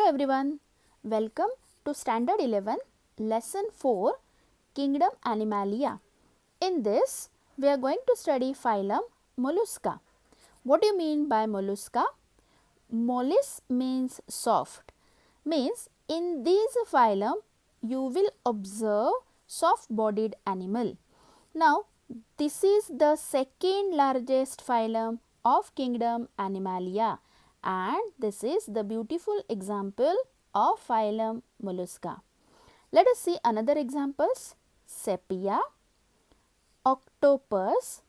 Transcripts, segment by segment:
Hello everyone, welcome to Standard 11, Lesson 4, Kingdom Animalia. In this, we are going to study phylum Mollusca. What do you mean by Mollusca? Mollis means soft, means in this phylum you will observe soft-bodied animal. Now, this is the second largest phylum of Kingdom Animalia, and this is the beautiful example of phylum Mollusca. Let us see another examples: Sepia, octopus,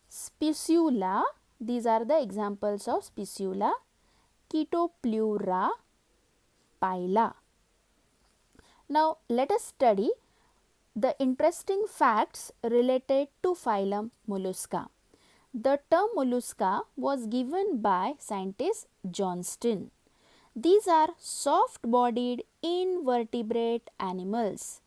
Spicula. These are the examples of Spicula, Chetopleura, Pila. Now let us study the interesting facts related to phylum Mollusca. The term Mollusca was given by scientist Johnston. These are soft-bodied invertebrate animals.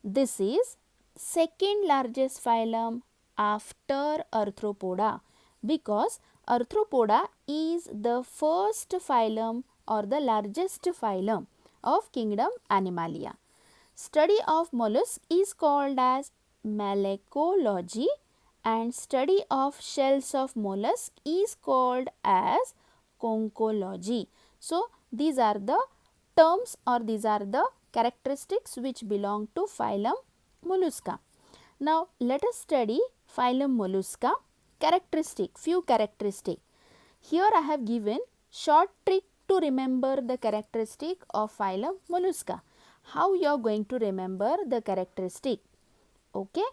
This is second largest phylum after Arthropoda, because Arthropoda is the first phylum or the largest phylum of Kingdom Animalia. Study of mollusk is called as malacology, and study of shells of mollusk is called as conchology. So, these are the terms or these are the characteristics which belong to phylum Mollusca. Now, let us study phylum Mollusca few characteristic. Here I have given short trick to remember the characteristic of phylum Mollusca. How you are going to remember the characteristic? Okay,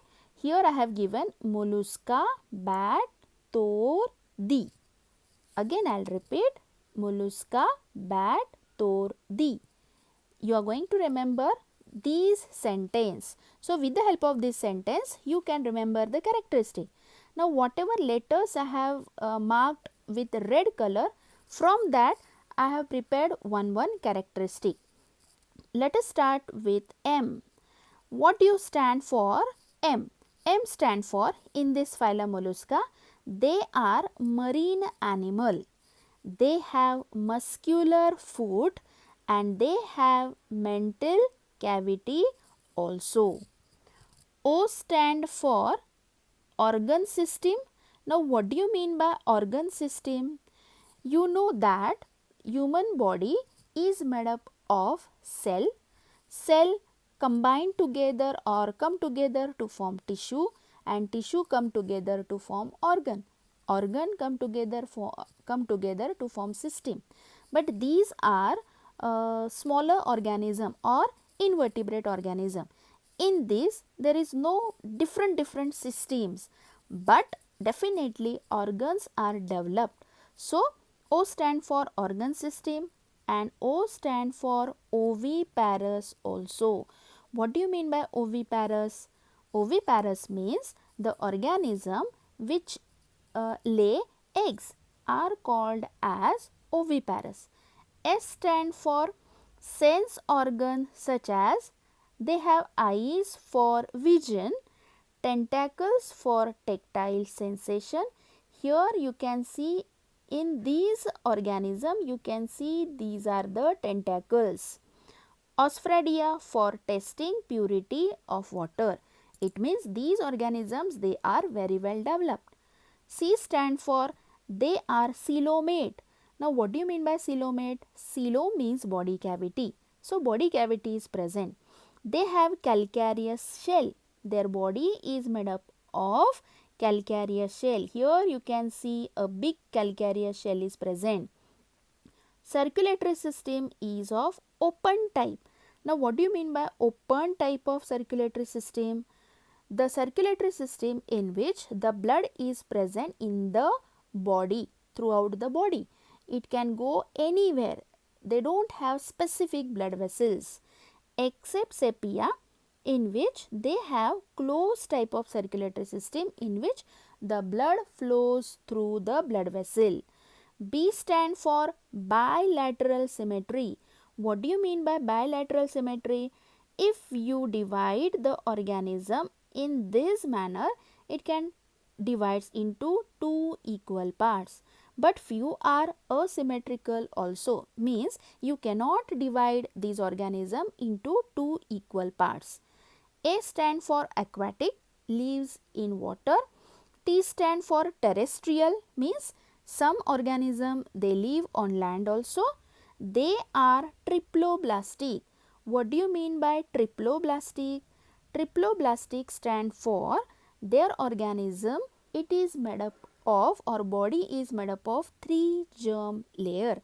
here I have given Mollusca, bat, tor, di. Again I will repeat Mollusca, bat, tor, di. You are going to remember these sentence. So, with the help of this sentence, you can remember the characteristic. Now, whatever letters I have marked with red color, from that I have prepared one characteristic. Let us start with M. What do you stand for? M. M stand for, in this phylum Mollusca, they are marine animal. They have muscular foot and they have mental cavity also. O stand for organ system. Now, what do you mean by organ system? You know that human body is made up of cell combine together or come together to form tissue, and tissue come together to form organ come together to form system. But these are smaller organism or invertebrate organism. In this there is no different systems, but definitely organs are developed. So O stand for organ system and O stand for oviparous also. What do you mean by oviparous? Oviparous means the organism which lay eggs are called as oviparous. S stand for sense organ, such as they have eyes for vision, tentacles for tactile sensation. Here you can see in these organism, you can see these are the tentacles. Osphadia for testing purity of water. It means these organisms, they are very well developed. C stand for they are coelomate. Now, what do you mean by coelomate? Coelo means body cavity. So, body cavity is present. They have calcareous shell. Their body is made up of calcareous shell. Here you can see a big calcareous shell is present. Circulatory system is of open type. Now, what do you mean by open type of circulatory system? The circulatory system in which the blood is present in the body, throughout the body. It can go anywhere. They don't have specific blood vessels, except sepia, in which they have closed type of circulatory system in which the blood flows through the blood vessel. B stand for bilateral symmetry. What do you mean by bilateral symmetry? If you divide the organism in this manner, it can divides into two equal parts. but few are asymmetrical also, means you cannot divide these organisms into two equal parts. A stand for aquatic, lives in water. T stand for terrestrial, means some organism they live on land also. They are triploblastic. What do you mean by triploblastic? Triploblastic stand for their organism, it is made up of, or body is made up of three germ layer: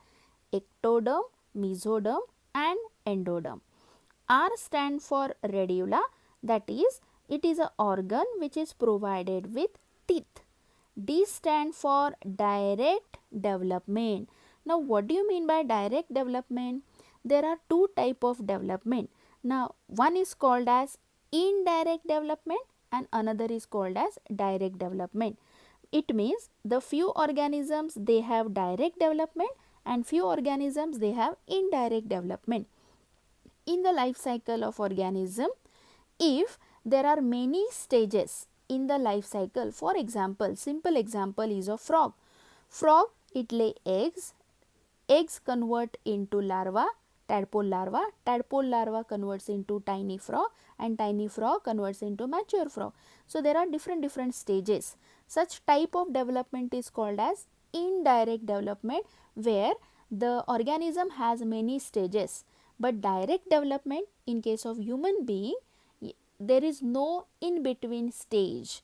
ectoderm, mesoderm and endoderm. R stand for radula, that is it is an organ which is provided with teeth. D stand for direct development. Now what do you mean by direct development? There are two type of development. Now one is called as indirect development and another is called as direct development. It means the few organisms they have direct development and few organisms they have indirect development. In the life cycle of organism, if there are many stages in the life cycle, for example, simple example is a frog. Frog, it lay eggs, eggs convert into larva, tadpole larva converts into tiny frog and tiny frog converts into mature frog. So there are different stages. Such type of development is called as indirect development, where the organism has many stages. But direct development, in case of human being, there is no in between stage.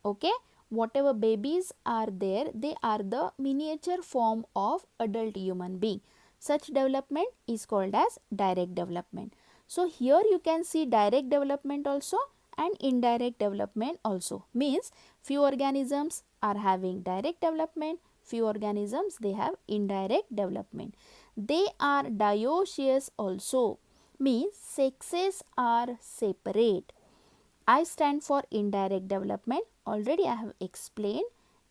Okay, whatever babies are there, they are the miniature form of adult human being. Such development is called as direct development. So here you can see direct development also and indirect development also, means few organisms are having direct development, few organisms they have indirect development. They are dioecious also, means sexes are separate. I stand for indirect development, already I have explained.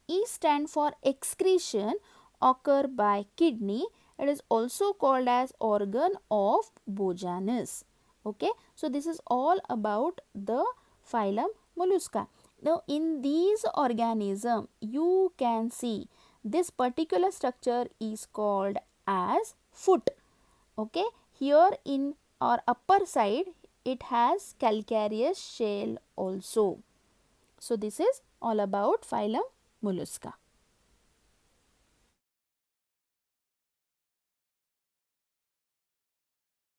E stand for excretion, occur by kidney. It is also called as organ of Bojanus. Okay, so this is all about the phylum Mollusca. Now in these organisms you can see this particular structure is called as foot. Okay, here in our upper side it has calcareous shell also. So this is all about phylum Mollusca.